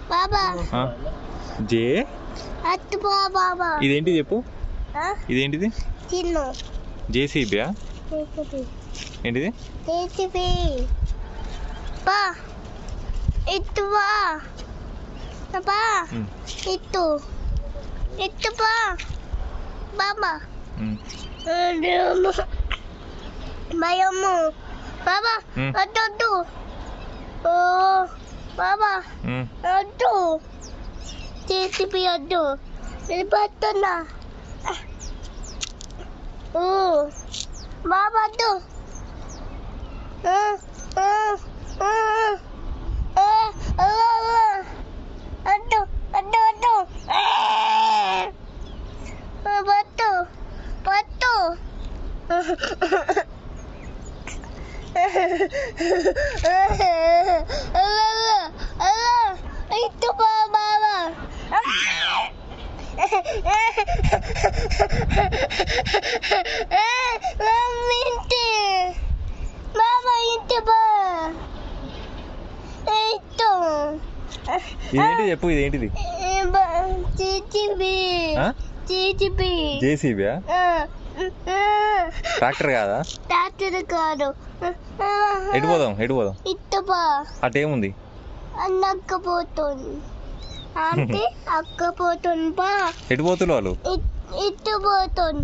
బాబా జే అట్టు బాబా ఇదేంటి చెప్పు ఇదేంటిది చిన్ను జేసీబీయా ఏంటిది జేసీబీ బా ఇట్టు బా బా ఇట్టు ఇట్టు బా బాబా భయము బాబా అడ్డు ఓ బాబా అడ్డు జేసీబీ అడ్డు వెళ్ళిపోతున్నా ఓ బాబా అడ్డు అడ్డు అడ్డు అడ్డు పట్టు పట్టు ఇటు బాబా ఇంటి బాబా ఇంటి బా ఇటు ఇదేంటి చెప్పు ఇదేంటిది జేసీబీయా ట్రాక్టర్ కాదా ట్రాక్టర్ కాదు ఎటు పోదాం ఇటు బా అటేముంది అన్నక్కపోతుంది అంటే అక్కపోతుంది బా ఎటు పోతులు వాళ్ళు ఇటు పోతుంది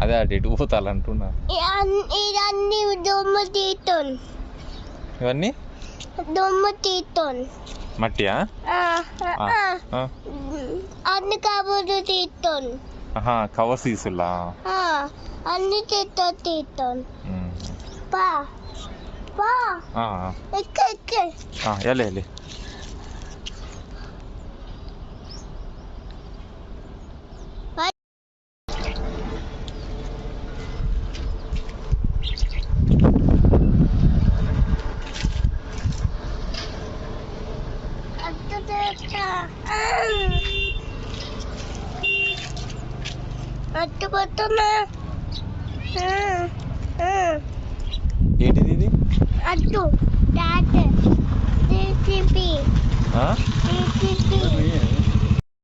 అదే అటు ఎటు పోతాలు అంటున్నా ఇవన్నీ దొమ్మ తీస్తుంది ఇవన్నీ దొమ్మ తీస్తుంది మట్టియా అన్ని కబుర్లు తీస్తుంది కవర్స్ తీసులా అన్ని తీస్తుంది బా బా ఎక్కే వెళ్ళే అట్టుపోతున్నా ఏంటిది ఇది అట్టు టాట జేసీబీ